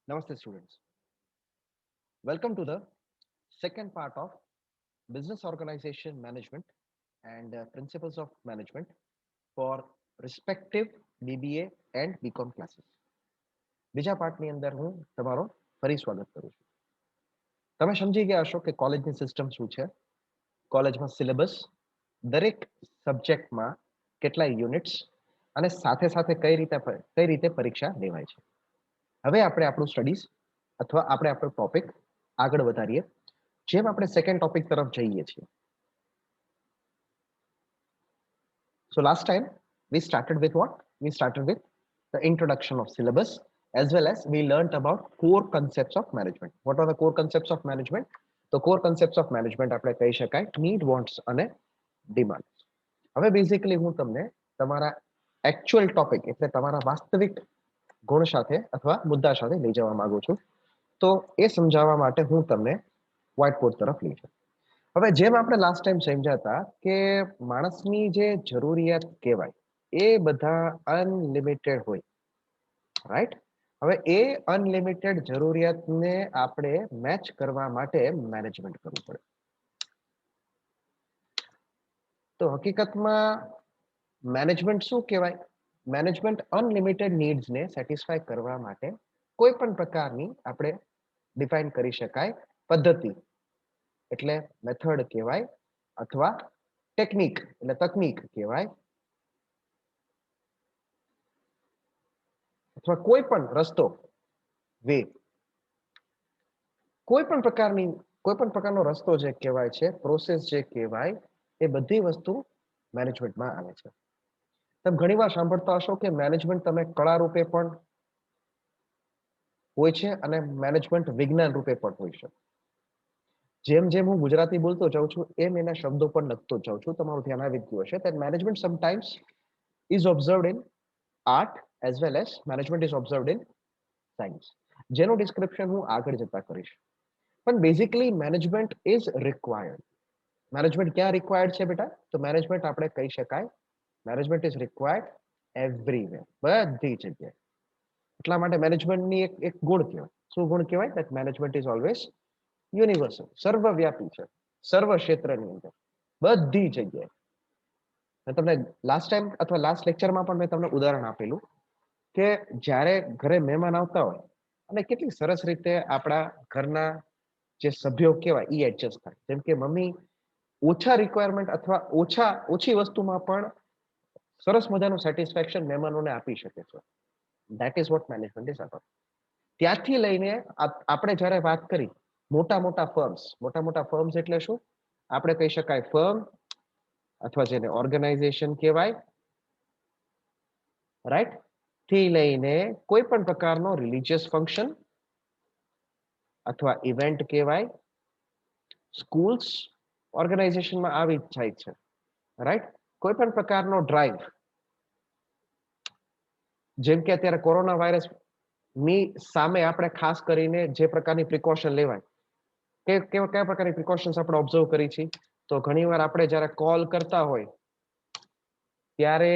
Namaste, students. Welcome to the second part of Business Organization Management and Principles of Management for respective BBA and BCom classes. બીજા પાર્ટની અંદર હું તમારો ફરી સ્વાગત કરું છું. તમે સમજી ગયા હશો કે કોલેજની સિસ્ટમ શું છે. કોલેજમાં સિલેબસ, દરેક સબ્જેક્ટમાં કેટલા યુનિટ્સ અને સાથે સાથે કઈ રીતે પરીક્ષા લેવાય છે. હવે આપણે આપણું સ્ટડીઝ અથવા આપણે આપણો ટોપિક આગળ વધારીએ. જેમ આપણે સેકન્ડ ટોપિક તરફ જઈએ છીએ. So last time we started with what? We started with the introduction of syllabus as well as we learnt about core concepts of management. What are the core concepts of management? The core concepts of management આપણે કહી શકાય need, wants અને demands. હવે basically હું તમને તમારા actual topic એટલે તમારા વાસ્તવિક ગુણ સાથે અથવા મુદ્દા સાથે લઈ જવા માંગુ છું. તો એ સમજાવવા માટે હું તમને વ્હાઇટ બોર્ડ તરફ લઈ જાઉં. હવે જેમ આપણે લાસ્ટ ટાઈમ સમજ્યા હતા કે માણસની જે જરૂરિયાત કહેવાય એ બધા અનલિમિટેડ હોય, રાઈટ? હવે એ અનલિમિટેડ જરૂરિયાતને આપણે મેચ કરવા માટે મેનેજમેન્ટ કરવું પડે. તો હકીકતમાં મેનેજમેન્ટ શું કહેવાય? મેનેજમેન્ટ અનલિમિટેડ નીડ્સને સેટિસ્ફાય કરવા માટે કોઈ પણ પ્રકારની આપણે ડિફાઇન કરી શકાય પદ્ધતિ એટલે મેથડ કહેવાય અથવા ટેકનિક એટલે તકનીક કહેવાય અથવા કોઈ પણ રસ્તો, વે, કોઈ પણ પ્રકારનો રસ્તો જે કહેવાય છે, પ્રોસેસ જે કહેવાય, એ બધી વસ્તુ મેનેજમેન્ટમાં આવે છે. તમે ઘણીવાર સાંભળતા હશો કે મેનેજમેન્ટ તમે કળા રૂપે પણ હોય છે અને મેનેજમેન્ટ વિજ્ઞાન રૂપે પણ હોય છે. જેમ જેમ હું ગુજરાતી બોલતો જાઉં છું એમ એના શબ્દો પણ લખતો જાઉં છું. તમારું ધ્યાન આવી ગયું હશે that management sometimes is observed in art as well as management is observed in science. જેનું ડિસ્ક્રિપ્શન હું આગળ જતા કરીશ. પણ basically management is required. Management ક્યાં રિક્વાયર્ડ છે બેટા? તો મેનેજમેન્ટ આપણે કહી શકાય મેનેજમેન્ટ ઇઝ રિક્વાયર્ડ એવરીવેર, બધી જગ્યાએ. એટલા માટે મેનેજમેન્ટની એક ગુણ કહેવાય. શું ગુણ કહેવાય? that management is always universal, સર્વવ્યાપી છે, સર્વ ક્ષેત્રની અંદર, બધી જગ્યાએ. મેં તમને લાસ્ટ ટાઈમ અથવા લાસ્ટ લેક્ચરમાં પણ મેં તમને ઉદાહરણ આપેલું કે જ્યારે ઘરે મહેમાન આવતા હોય અને કેટલી સરસ રીતે આપણા ઘરના જે સભ્યો કહેવાય એ એડજસ્ટ થાય. જેમ કે મમ્મી ઓછા રિક્વાયરમેન્ટ અથવા ઓછી વસ્તુમાં પણ સરસ મજાનું સેટિસ્ફેક્શન મહેમાનોને આપી શકે છે. That is what management is about. ત્યાંથી લઈને આપણે જ્યારે વાત કરી મોટા મોટા ફર્મ્સ એટલે શું? આપણે કહી શકાય ફર્મ અથવા જેને ઓર્ગેનાઇઝેશન કહેવાય, રાઈટ? થી લઈને કોઈ પણ પ્રકારનો રિલિજિયસ ફંક્શન અથવા ઇવેન્ટ કહેવાય, સ્કૂલ્સ ઓર્ગેનાઇઝેશનમાં આવી જ જાય છે, રાઈટ? કોઈ પણ પ્રકારનો ડ્રાઈવ, જેમ કે અત્યારે કોરોના વાયરસ ની સામે આપણે ખાસ કરીને જે પ્રકારની પ્રિકોશન લેવાય કયા પ્રકારની પ્રિકોશન્સ આપણે ઓબ્ઝર્વ કરી છે. તો ઘણીવાર આપણે જ્યારે કોલ કરતા હોય ત્યારે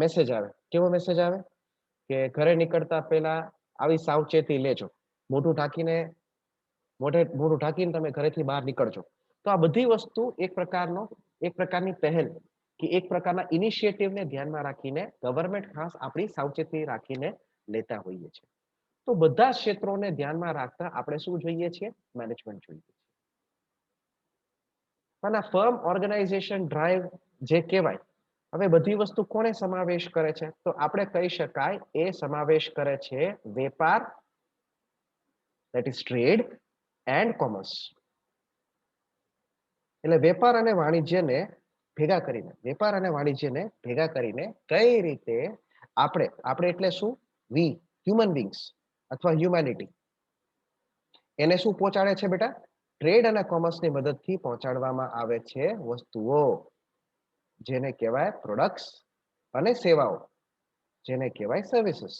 મેસેજ આવે. કેવો મેસેજ આવે? કે ઘરે નીકળતા પહેલા આવી સાવચેતી લેજો, મોઢું ઢાંકીને તમે ઘરેથી બહાર નીકળજો. તો આ બધી વસ્તુ એક પ્રકારની પહેલ કે એક પ્રકારના ઇનિશિયેટિવને ધ્યાનમાં રાખીને ગવર્મેન્ટ ખાસ આપણી સાવચેતી રાખીને લેતા હોઈએ છીએ. તો બધા ક્ષેત્રોને ધ્યાનમાં રાખતા આપણે શું જોઈએ છીએ? મેનેજમેન્ટ જોઈએ છીએ. અને ફર્મ ઓર્ગેનાઇઝેશન ડ્રાઈવ જે કહેવાય, હવે બધી વસ્તુ કોને સમાવેશ કરે છે? તો આપણે કહી શકાય એ સમાવેશ કરે છે વેપાર, that is trade and commerce. એટલે વેપાર અને વાણિજ્યને ભેગા કરીને કઈ રીતે આપણે એટલે શું? વી હ્યુમન બીંગ્સ અથવા હ્યુમેનિટી એને શું પહોંચાડે છે બેટા? ટ્રેડ અને કોમર્સની મદદથી પહોંચાડવામાં આવે છે વસ્તુઓ, જેને કહેવાય પ્રોડક્ટ્સ, અને સેવાઓ જેને કહેવાય સર્વિસીસ.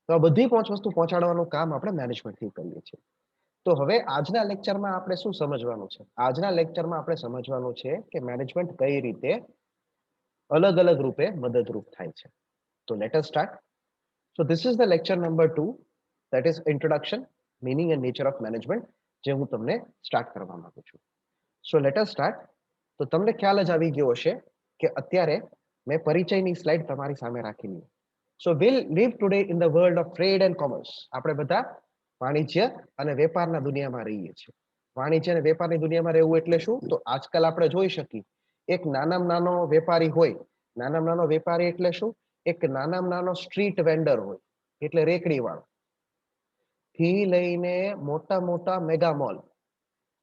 તો આ બધી વસ્તુ પહોંચાડવાનું કામ આપણે મેનેજમેન્ટથી કરીએ છીએ. તો હવે આજના લેક્ચરમાં આપણે શું સમજવાનું છે? આજના લેક્ચરમાં આપણે સમજવાનું છે કે મેનેજમેન્ટ કઈ રીતે અલગ અલગ રૂપે મદદરૂપ થાય છે. તો let us start. So this is the lecture number 2, that is introduction, meaning and nature of management, જે હું તમને સ્ટાર્ટ કરવા માંગુ છું. So let us start. તો તમને ખ્યાલ જ આવી ગયો હશે કે અત્યારે મેં પરિચયની સ્લાઇડ તમારી સામે રાખેલી. So will live today in the world of trade and commerce. આપણે બધા વાણિજ્ય અને વેપારના દુનિયામાં રહીએ છીએ. વાણિજ્ય અને વેપારની દુનિયામાં રહેવું એટલે શું? તો આજકાલ આપણે જોઈ શકીએ એક નાનામાં નાનો વેપારી હોય. નાનામાં નાનો વેપારી એટલે શું? એક નાનામાં નાનો સ્ટ્રીટ વેન્ડર હોય, એટલે રેકડી વાળો, થી લઈને મોટા મોટા મેગા મોલ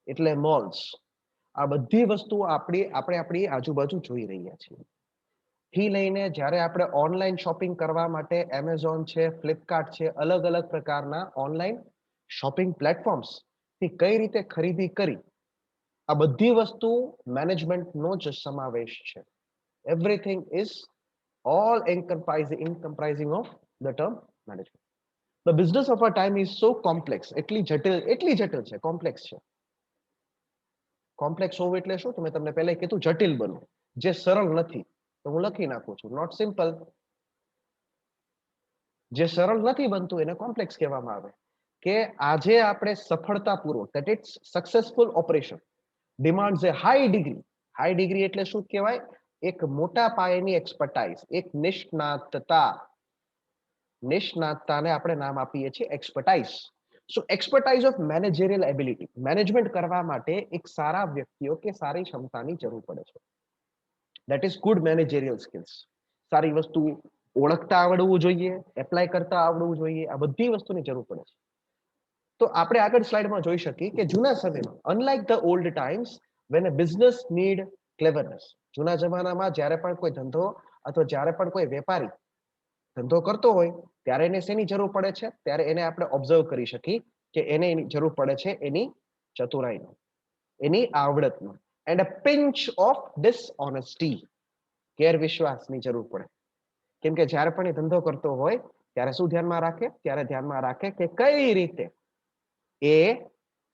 એટલે મોલ્સ, આ બધી વસ્તુઓ આપણે આપણી આજુબાજુ જોઈ રહ્યા છીએ. થી લઈને જ્યારે આપણે ઓનલાઈન શોપિંગ કરવા માટે એમેઝોન છે, ફ્લિપકાર્ટ છે, અલગ અલગ પ્રકારના ઓનલાઈન શોપિંગ પ્લેટફોર્મ્સ થી કઈ રીતે ખરીદી કરી, આ બધી વસ્તુ મેનેજમેન્ટનો જ સમાવેશ છે. Everything is all comprising of the term management. The business of our time is so complex, એટલી જટિલ છે, કોમ્પ્લેક્સ છે. કોમ્પ્લેક્સ હોવું એટલે શું? તો મેં તમને પહેલા કીધું જટિલ બનવું, જે સરળ નથી. તો હું લખી નાખું છું નોટ સિમ્પલ. જે સરળ નથી બનતું એને કોમ્પ્લેક્સ કહેવામાં આવે. કે આજે આપણે સફળતાપૂર્વક, that it's successful operation demands a high degree. High degree એટલે શું કહેવાય? એક મોટા પાયાની એક્સપર્ટાઇઝ, એક નિષ્ણાતતાને આપણે નામ આપીએ છીએ expertise. So expertise of managerial ability. Management કરવા માટે એક સારા વ્યક્તિઓ કે સારી ક્ષમતાની જરૂર પડે છે. That is good managerial skills. સારી વસ્તુ ઓળખતા આવડવું જોઈએ, એપ્લાય કરતા આવડવું જોઈએ, આ બધી વસ્તુની જરૂર પડે છે. તો આપણે આગળ સ્લાઇડમાં જોઈ શકીએ કે જૂના સમયમાં, unlike the old times when a business need cleverness. જૂના જમાનામાં જ્યારે પણ કોઈ ધંધો અથવા જ્યારે પણ કોઈ વેપારી ધંધો કરતો હોય ત્યારે એને શેની જરૂર પડે છે? ત્યારે એને આપણે ઓબ્ઝર્વ કરી શકીએ કે એને એની જરૂર પડે છે એની ચતુરાઈનો, એની આવડતનો. And a pinch of dishonesty, ગેરવિશ્વાસની જરૂર પડે. કેમ કે જ્યારે પણ એ ધંધો કરતો હોય ત્યારે શું ધ્યાનમાં રાખે? ત્યારે ધ્યાનમાં રાખે કે કઈ રીતે એ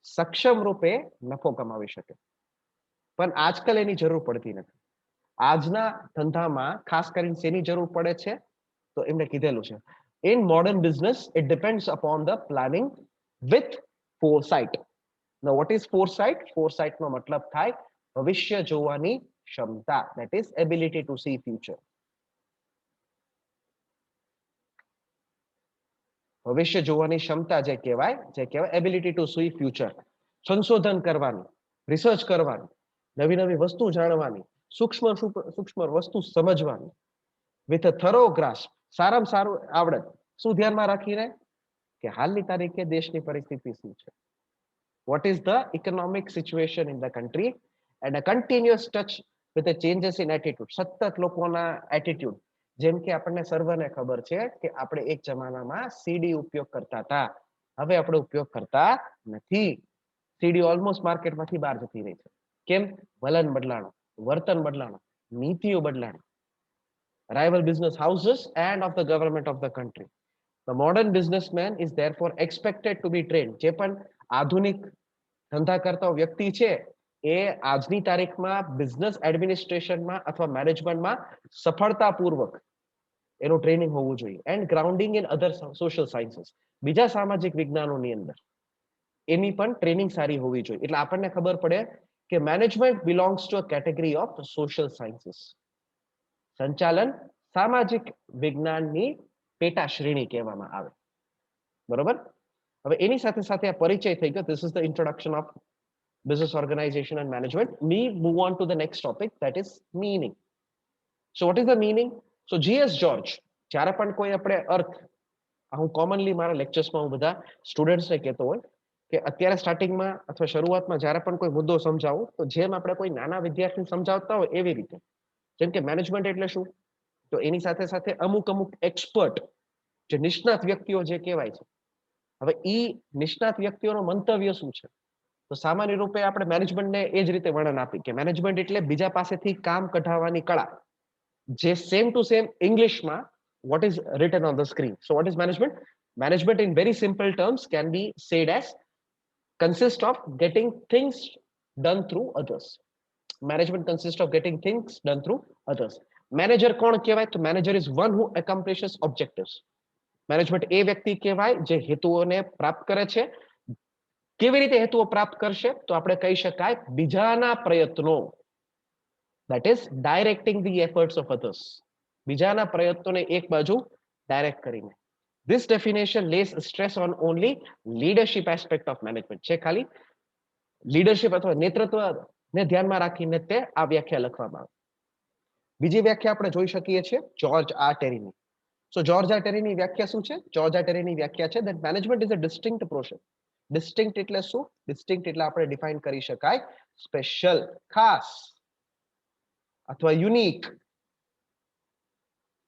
સક્ષમ રૂપે નફો કમાવી શકે. પણ આજકાલ એની જરૂર પડતી નથી. આજના ધંધામાં ખાસ કરીને શેની જરૂર પડે છે? તો એમને કીધેલું છે, in modern business it depends upon the planning with foresight. Now what is foresight? Foresight નો મતલબ થાય ભવિષ્ય જોવાની ક્ષમતા, that is ability to see future. ભવિષ્ય જોવાની ક્ષમતા જે કહેવાય એબિલિટી ટુ સી ફ્યુચર. સંશોધન કરવાની, રિસર્ચ કરવાની, નવી નવી વસ્તુ જાણવાની, સૂક્ષ્મ વસ્તુ સમજવાની, વિથ અ થરો ગ્રાસ્પ, સારામાં સારું આવડત. શું ધ્યાનમાં રાખીને? કે હાલની તારીખે દેશની પરિસ્થિતિ શું છે, what is the economic situation in the country, and a continuous touch with the changes in attitude. સતત લોકોના એટીટ્યુડ. જેમ કે આપણને સર્વને ખબર છે કે આપણે એક જમાનામાં સીડી ઉપયોગ કરતા હતા, હવે આપણે ઉપયોગ કરતા નથી. સીડી ઓલમોસ્ટ માર્કેટમાંથી બહાર જતી રહી છે. કેમ? વલણ બદલાણો, વર્તન બદલાણો, નીતિઓ બદલાણી. rival business houses and of the government of the country. The modern businessman is therefore expected to be trained. જે પણ આધુનિક ધંધા કરતા વ્યક્તિ છે એ આજની તારીખમાં બિઝનેસ એડમિનિસ્ટ્રેશનમાં અથવા મેનેજમેન્ટમાં સફળતાપૂર્વક એનું ટ્રેનિંગ હોવું જોઈએ. And grounding in other social sciences, બીજા સામાજિક વિજ્ઞાનોની અંદર એની પણ ટ્રેનિંગ સારી હોવી જોઈએ. એટલે આપણને ખબર પડે કે management belongs to a category of social sciences. સંચાલન સામાજિક વિજ્ઞાનની પેટા શ્રેણી કહેવામાં આવે. બરોબર? હવે એની સાથે સાથે આ પરિચય થઈ ગયો. This is the introduction of business organization and management. We move on to the next topic, that is meaning. So what is the meaning? So G.S. George, જ્યારે પણ કોઈ આપણે અર્થ, હું કોમનલી મારા લેક્ચર્સમાં હું બધા સ્ટુડન્ટ્સને કહેતો હોય કે અત્યારે સ્ટાર્ટિંગમાં અથવા શરૂઆતમાં જ્યારે પણ કોઈ મુદ્દો સમજાવું તો જેમ આપણે કોઈ નાના વિદ્યાર્થીને સમજાવતા હોય એવી રીતે. જેમ કે મેનેજમેન્ટ એટલે શું? તો એની સાથે સાથે અમુક એક્સપર્ટ, જે નિષ્ણાત વ્યક્તિઓ જે કહેવાય છે, હવે ઈ નિષ્ણાત વ્યક્તિઓનો મંતવ્ય શું છે? તો સામાન્ય રૂપે આપણે મેનેજમેન્ટને એ જ રીતે વર્ણન આપી કે મેનેજમેન્ટ એટલે બીજા પાસેથી કામ કઢાવવાની કળા, જે સેમ ટુ સેમ ઇંગ્લિશમાં what is written on the screen. So what is management? Management in very simple terms can be said as consist of getting things done through others. Management consists of getting things done through others. Manager કોણ કહેવાય? તો manager is one who accomplishes objectives. Management એ વ્યક્તિ કહેવાય જે હેતુઓને પ્રાપ્ત કરે છે. કેવી રીતે હેતુઓ પ્રાપ્ત કરશે? તો આપણે કહી શકાય બીજાના પ્રયત્નો, that is directing the efforts of others. બીજાના પ્રયત્નોને એક બાજુ ડાયરેક્ટ કરીને. This definition lays stress on only leadership aspect of management. છે ખાલી લીડરશિપ અથવા નેતૃત્વને ધ્યાનમાં રાખીને તે આ વ્યાખ્યા લખવામાં આવે. બીજી વ્યાખ્યા આપણે જોઈ શકીએ છીએ જ્યોર્જ આર ટેરીની. સો જ્યોર્જ આર ટેરીની વ્યાખ્યા શું છે? જ્યોર્જ આર ટેરીની વ્યાખ્યા છે that management is a distinct process. ડિસ્ટિંક્ટ એટલે શું? ડિસ્ટિંક્ટ એટલે આપણે ડિફાઇન કરી શકાય સ્પેશિયલ, ખાસ અથવા યુનિક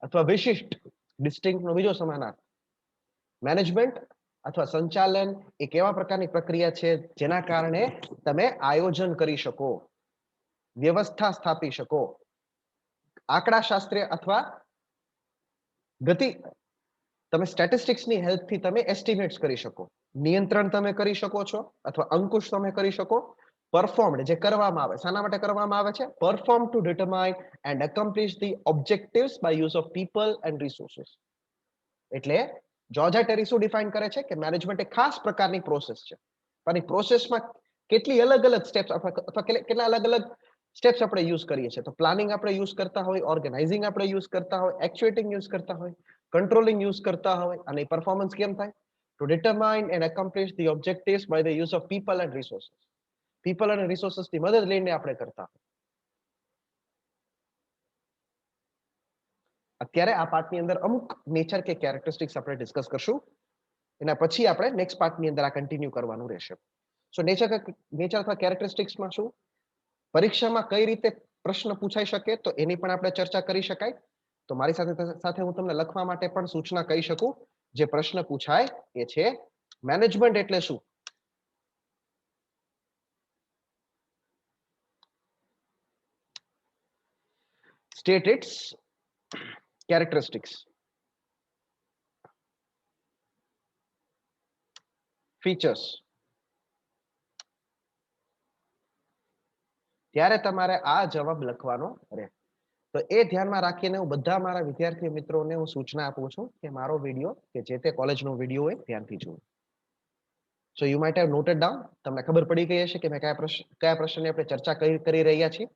અથવા વિશિષ્ટ. ડિસ્ટિંક્ટ નો બીજો સમાનાર્થ. મેનેજમેન્ટ અથવા સંચાલન એક એવા પ્રકારની પ્રક્રિયા છે જેના કારણે તમે આયોજન કરી શકો, વ્યવસ્થા સ્થાપી શકો, આંકડાશાસ્ત્રીય અથવા ગતિ તમે સ્ટેટિસ્ટિક્સની હેલ્પથી તમે એસ્ટિમેટ્સ કરી શકો, નિયંત્રણ તમે કરી શકો છો અથવા અંકુશ તમે કરી શકો. પરફોર્મ્ડ જે કરવામાં આવે, શાના માટે કરવામાં આવે છે? Perform to determine and accomplish the objectives by use of people and resources. એટલે જ્યોર્જ આર ટેરી શું ડિફાઇન કરે છે કે મેનેજમેન્ટ એક ખાસ પ્રકારની પ્રોસેસ છે. પણ એ પ્રોસેસમાં કેટલી અલગ અલગ સ્ટેપ્સ અથવા કેટલા અલગ અલગ સ્ટેપ્સ આપણે યુઝ કરીએ છીએ. તો પ્લાનિંગ આપણે યુઝ કરતા હોય, ઓર્ગેનાઇઝિંગ આપણે યુઝ કરતા હોય, એક્ચ્યુએટિંગ યુઝ કરતા હોય, કંટ્રોલિંગ યુઝ કરતા હોય. અને પરફોર્મન્સ કેમ થાય? To determine and accomplish the objectives by the use of people and resources. People અને રિસોર્સિસની મદદ લઈને આપણે કરતા હોય. અત્યારે આ પાર્ટની અંદર અમુક નેચર કે કેરેક્ટરિસ્ટિક્સ આપણે ડિસ્કસ કરશું. એના પછી આપણે નેક્સ્ટ પાર્ટની અંદર આ કન્ટિન્યુ કરવાનું રહેશે. સો નેચર અથવા કેરેક્ટરિસ્ટિક્સમાં શું? પરીક્ષામાં કઈ રીતે પ્રશ્ન પૂછાઈ શકે તો એની પણ આપણે ચર્ચા કરી શકાય. તો મારી સાથે સાથે હું તમને લખવા માટે પણ સૂચના કહી શકું. જે પ્રશ્ન પૂછાય એ છે મેનેજમેન્ટ એટલે શું? State its characteristics, features. ત્યારે તમારે આ જવાબ લખવાનો રહે. તો એ ધ્યાનમાં રાખીને હું બધા મારા વિદ્યાર્થી મિત્રોને હું સૂચના આપું છું કે મારો વિડીયો કે જે તે કોલેજનો વિડીયો હોય ધ્યાનથી જુઓ. So you might have noted down. તમને ખબર પડી ગઈ હશે કે મેં કયા પ્રશ્નની આપણે ચર્ચા કરી રહ્યા છીએ.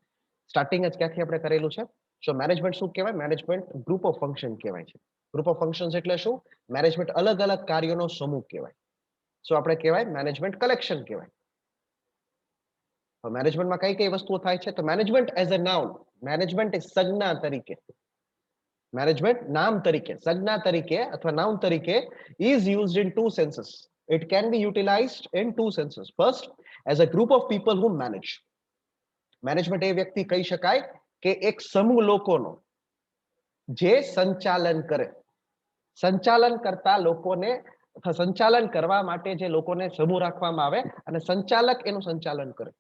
સ્ટાર્ટિંગ જ ક્યાંથી આપણે કરેલું છે. સો મેનેજમેન્ટ શું કહેવાય? મેનેજમેન્ટ ગ્રુપ ઓફ ફંક્શન કહેવાય છે. ગ્રુપ ઓફ ફંક્શન્સ એટલે શું? મેનેજમેન્ટ અલગ અલગ કાર્યોનો સમૂહ કહેવાય. સો આપણે કહેવાય મેનેજમેન્ટ કલેક્શન કહેવાય. મેનેજમેન્ટમાં કઈ કઈ વસ્તુઓ થાય છે? તો management as a noun, management એ સંજ્ઞા તરીકે, મેનેજમેન્ટ નામ તરીકે, સંજ્ઞા તરીકે અથવા નાઉન તરીકે is used in two senses. It can be utilized in two senses. First, as a group of people who manage. Management એ વ્યક્તિ કહી શકાય કે એક સમૂહ લોકોનો જે સંચાલન કરે. સંચાલન કરતા લોકોને અથવા સંચાલન કરવા માટે જે લોકોને સમૂહ રાખવામાં આવે અને સંચાલક એનું સંચાલન કરે.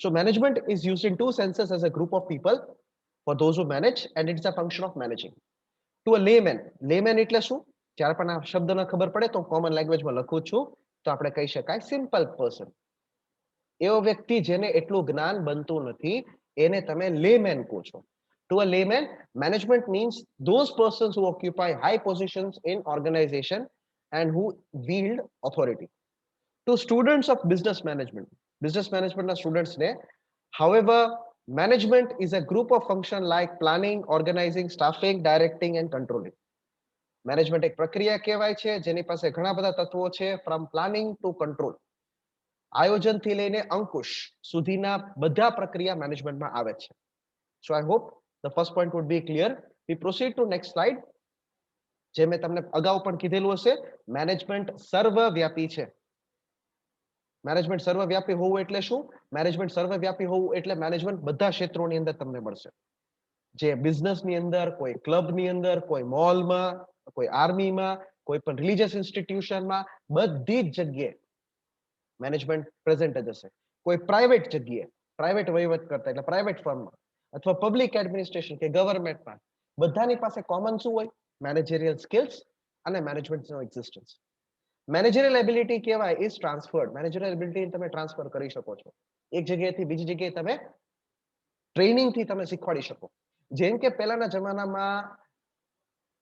So management is used in two senses as a group of people for those who manage and it's a function of managing. To a layman, layman એટલે શું? જ્યારે પણ આ શબ્દ ન ખબર પડે તો કોમન લેંગ્વેજમાં લખું છું તો આપણે કહી શકાય સિમ્પલ પર્સન. એવો વ્યક્તિ જેને એટલું જ્ઞાન બનતું નથી એને તમે લેમેન કહો છો. To a layman, management means those persons who occupy high positions in organization and who wield authority. To students of business management ના students ને, however, management is a group of function like planning, organizing, staffing, directing and controlling. Management એક પ્રક્રિયા કહેવાય છે જેની પાસે ઘણા બધા તત્વો છે, from planning to control. આયોજનથી લઈને અંકુશ સુધીના બધા પ્રક્રિયા મેનેજમેન્ટમાં આવે છે. So I hope the first point would be clear. We proceed to next slide. જે મેં તમને અગાઉ પણ કીધેલું હશે, મેનેજમેન્ટ સર્વવ્યાપી છે. મેનેજમેન્ટ સર્વવ્યાપી હોવું એટલે શું? મેનેજમેન્ટ સર્વવ્યાપી હોવું એટલે મેનેજમેન્ટ બધા ક્ષેત્રોની અંદર તમને મળશે. જે બિઝનેસની અંદર, કોઈ ક્લબની અંદર, કોઈ મોલમાં, કોઈ આર્મીમાં, કોઈ પણ રિલીજીયસ ઇન્સ્ટિટ્યુશનમાં, બધી જ જગ્યાએ મેનેજમેન્ટ પ્રેઝન્ટ જ હશે. કોઈ પ્રાઇવેટ જગ્યાએ, પ્રાઇવેટ વહીવટ કરતા એટલે પ્રાઇવેટ ફર્મમાં અથવા પબ્લિક એડમિનિસ્ટ્રેશન કે ગવર્મેન્ટમાં, બધાની પાસે કોમન શું હોય? મેનેજરિયલ સ્કિલ્સ અને મેનેજમેન્ટનો એક્ઝિસ્ટન્સ. મેનેજરિયલ એબિલિટી કહેવાય ઇઝ ટ્રાન્સફર્ડ. મેનેજરિયલ એબિલિટી તમે ટ્રાન્સફર કરી શકો છો. એક જગ્યાએથી બીજી જગ્યાએ તમે ટ્રેનિંગથી તમે શીખવાડી શકો. જેમ કે પહેલાના જમાનામાં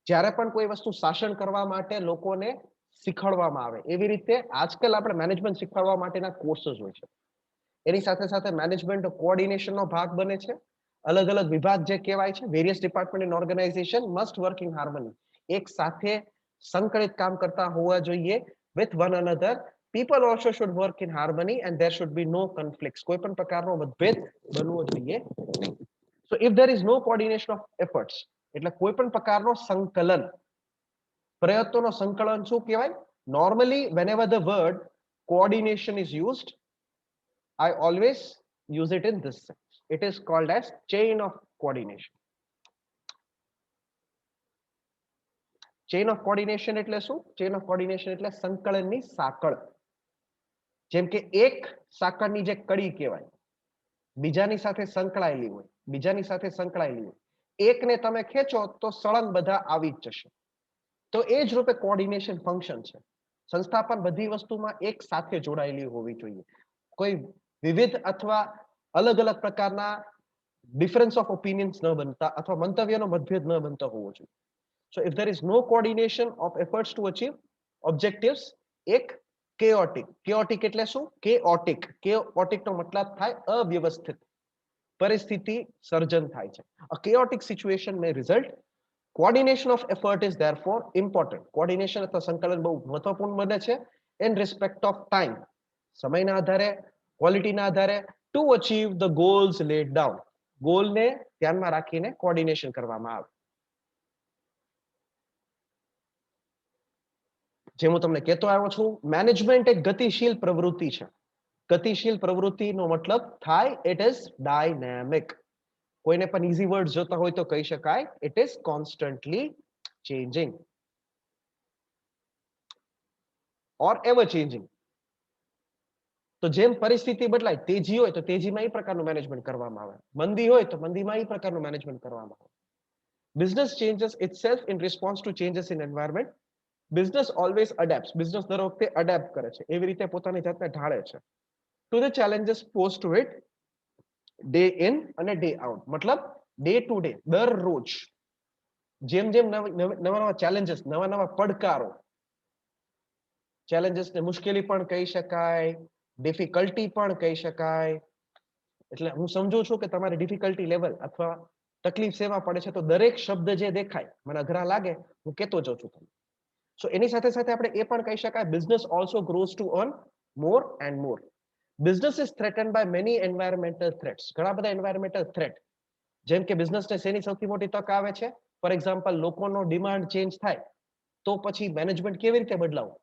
જ્યારે પણ કોઈ વસ્તુ શાસન કરવા માટે લોકોને શીખવાડવામાં આવે, એવી રીતે આજકાલ આપણે મેનેજમેન્ટ શીખવાડવા માટેના કોર્सेस હોય છે. એની સાથે સાથે મેનેજમેન્ટ કોઓર્ડિનેશનનો ભાગ બને છે. અલગ અલગ વિભાગ જે કહેવાય છે, various department and organisation must work in harmony, એક સાથે સંકલિત કામ કરતા હોવા જોઈએ with one another. People also should work in harmony and there should be no conflicts, કોઈ પણ પ્રકારનો મતભેદ બનવો જોઈએ નહીં. So if there is no coordination of efforts, એટલે કોઈ પણ પ્રકારનો સંકલન, પ્રયત્નોનો સંકલન શું કહેવાય? Normally whenever the word coordination is used, I always use it in this sense. It is called as chain of coordination. Chain of coordination એટલે શું? ચેઇન ઓફ કોર્ડિનેશન એટલે સંકલનની સાંકળ. જેમ કે એક સાંકળની જે કડી કહેવાય, બીજાની સાથે સંકળાયેલી હોય, બીજાની સાથે સંકળાયેલી હોય, એકને તમે ખેંચો તો સળંગ બધા આવી જ જશે. તો એ જ રૂપે કોઓર્ડિનેશન ફંક્શન છે. સંસ્થા પણ બધી વસ્તુમાં એક સાથે જોડાયેલી હોવી જોઈએ. કોઈ વિવિધ અથવા અલગ અલગ પ્રકારના ડિફરન્સ ઓફ ઓપિનિયન્સ ન બનતા અથવા મંતવ્યનો મતભેદ ન બનતો હોવો જોઈએ. So if there is no coordination of efforts to achieve objectives, એક chaotic એટલે શું? chaotic નો મતલબ થાય અવ્યવસ્થિત પરિસ્થિતિ સર્જન થાય છે. A chaotic situation may result. Coordination of effort is therefore important. Coordination અથવા સંકલન બહુ મહત્વપૂર્ણ બને છે in respect of time, સમયના આધારે, ક્વોલિટીના આધારે, to achieve the goals laid down. ગોલને ધ્યાનમાં રાખીને કોઓર્ડિનેશન કરવામાં આવે. જે હું તમને કહેતો આવ્યો છું, મેનેજમેન્ટ એક ગતિશીલ પ્રવૃત્તિ છે. ગતિશીલ પ્રવૃત્તિનો મતલબ થાય ઇટ ઇઝ ડાયનેમિક. કોઈને પણ ઈઝી વર્ડ જોતા હોય તો કહી શકાય it is constantly changing or ever changing. તો જેમ પરિસ્થિતિ બદલાય, તેજી હોય તો તેજીમાં એ પ્રકારનું મેનેજમેન્ટ કરવામાં આવે, મંદી હોય તો મંદીમાં એ પ્રકારનું મેનેજમેન્ટ કરવામાં આવે. Business changes itself in response to changes in environment. Business always adept, business દર વખતે અડેપ્ટ કરે છે, એવી રીતે પોતાની જાતને ઢાળે છે to the challenges pose to it day in અને ડે આઉટ. મતલબ ડે ટુ ડે, દરરોજ જેમ જેમ નવા નવા ચેલેન્જીસ, નવા નવા પડકારો, ચેલેન્જીસને મુશ્કેલી પણ કહી શકાય, ડિફિકલ્ટી પણ કહી શકાય. એટલે હું સમજુ છું કે તમારી ડિફિકલ્ટી લેવલ અથવા તકલીફ શેમાં પડે છે, તો દરેક શબ્દ જે દેખાય મને અઘરા લાગે હું કહેતો જાઉં છું તમને. સો એની સાથે સાથે આપણે એ પણ કહી શકાય business also grows to earn more and more. Business is threatened by many environmental threats. ઘણા બધા એન્વાયરમેન્ટલ થ્રેટ, જેમ કે બિઝનેસને શેની સૌથી મોટી તક આવે છે? ફોર એક્ઝામ્પલ, લોકોનો ડિમાન્ડ ચેન્જ થાય તો પછી મેનેજમેન્ટ કેવી રીતે બદલાવું?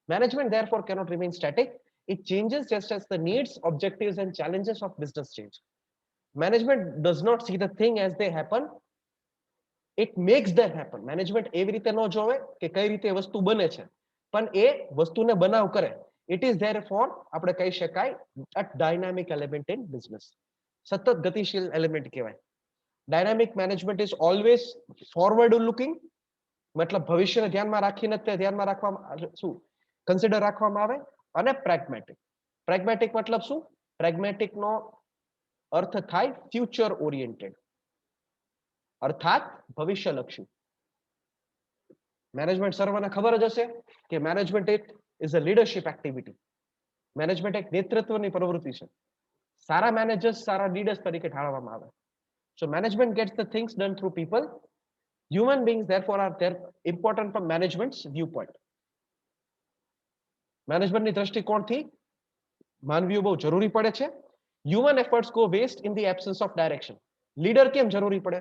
Management therefore cannot remain static. It changes just as the needs, objectives and challenges of business change. Management does not see the thing as they happen, it makes them happen. Management એવી રીતે ન જોવે કે કઈ રીતે વસ્તુ બને છે, પણ એ વસ્તુને બનાવ કરે. ઇટ ઇઝ therefore આપણે કહી શકાય a dynamic element in business. સતત ગતિશીલ એલિમેન્ટ કહેવાય. Dynamic management is always forward looking, મતલબ ભવિષ્યને ધ્યાનમાં રાખીને તે ધ્યાનમાં રાખવામાં શું કન્સિડર રાખવામાં આવે. અને પ્રેગ્મેટિક. પ્રેગ્મેટિક મતલબ શું? પ્રેગ્મેટિક નો અર્થ થાય ફ્યુચર ઓરિએન્ટેડ, અર્થાત ભવિષ્યલક્ષી. મેનેજમેન્ટ સર્વને ખબર જ હશે કે management it is a leadership activity. Management એક નેતૃત્વની પ્રવૃત્તિ છે. સારા મેનેજર્સ સારા લીડર્સ તરીકે ઢાળવામાં આવે. So management gets the things done through people. Human beings therefore are there important from management's viewpoint. મેનેજમેન્ટની દ્રષ્ટિકોણથી માનવીઓ બહુ જરૂરી પડે છે. Human efforts go waste in the absence of direction. Leader કેમ જરૂરી પડે?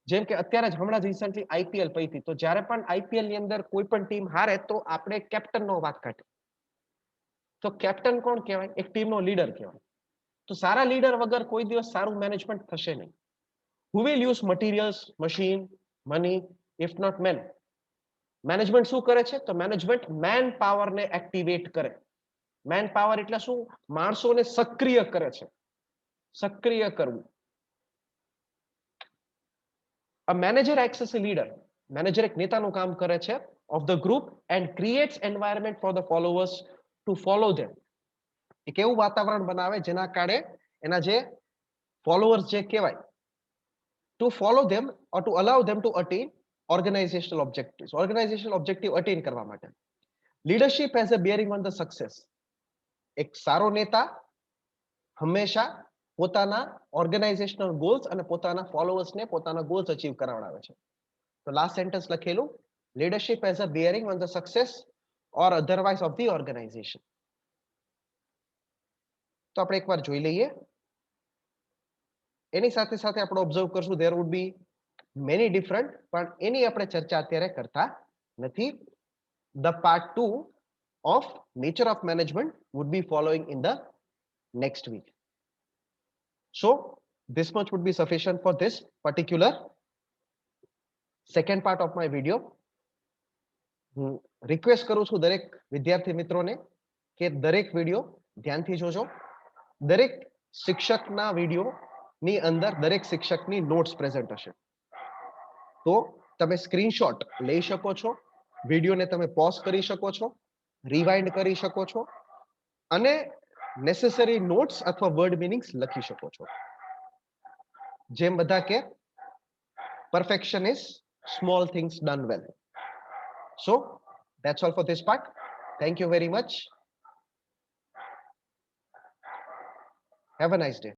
જેમ કે અત્યારે જ હમણાં જ રિસન્ટલી આઈપીએલ પતી, તો જ્યારે પણ આઈપીએલ ની અંદર કોઈ પણ ટીમ હારે તો આપણે કેપ્ટનનો વાત કાઢીએ. તો કેપ્ટન કોણ કહેવાય? એક ટીમનો લીડર કહેવાય. તો સારા લીડર વગર કોઈ દિવસ સારું મેનેજમેન્ટ થશે નહીં. Who will use materials, machine, money if not men? Management શું કરે છે? તો મેનેજમેન્ટ મેન પાવરને એક્ટિવેટ કરે. મેન પાવર એટલે શું? માણસોને સક્રિય કરે છે, સક્રિય કરવું. A manager acts as a leader. Manager એક નેતાનું કામ કરે છે of the group and creates environment for the followers to follow them. એક એવું વાતાવરણ બનાવે જેના કારણે એના જે ફોલોઅર્સ જે કહેવાય to follow them or to allow them to attain organisational objective attain કરવા માટે. Leadership has a bearing on the success. એક સારો નેતા હંમેશા પોતાના ઓર્ગેનાઇઝેશનલ ગોલ્સ અને પોતાના ફોલોઅર્સને પોતાના ગોલ્સ અચીવ કરાવડાવે છે. તો લાસ્ટ સેન્ટેન્સ લખેલું, leadership has a bearing on the success or otherwise of the organisation. તો આપણે એકવાર જોઈ લઈએ. એની સાથે સાથે આપણે ઓબ્ઝર્વ કરશું there would be many different, પણ એની આપણે ચર્ચા અત્યારે કરતા નથી. The part 2 of nature of management would be following in the next week. So this much would be sufficient for this particular second part of my video. હું request કરું છું દરેક વિદ્યાર્થી મિત્રોને કે દરેક વિડીયો ધ્યાનથી જોજો. દરેક શિક્ષકના વિડીયોની અંદર દરેક શિક્ષકની નોટ્સ પ્રેઝન્ટ હશે. તો તમે સ્ક્રીનશોટ લઈ શકો છો, વિડીયોને તમે પોઝ કરી શકો છો, રિવાઇન્ડ કરી શકો છો અને નેસેસરી નોટ્સ અથવા વર્ડ મીનિંગ્સ લખી શકો છો. જેમ બધા કે perfection is small things done well. So that's all for this part. Thank you very much. Have a nice day.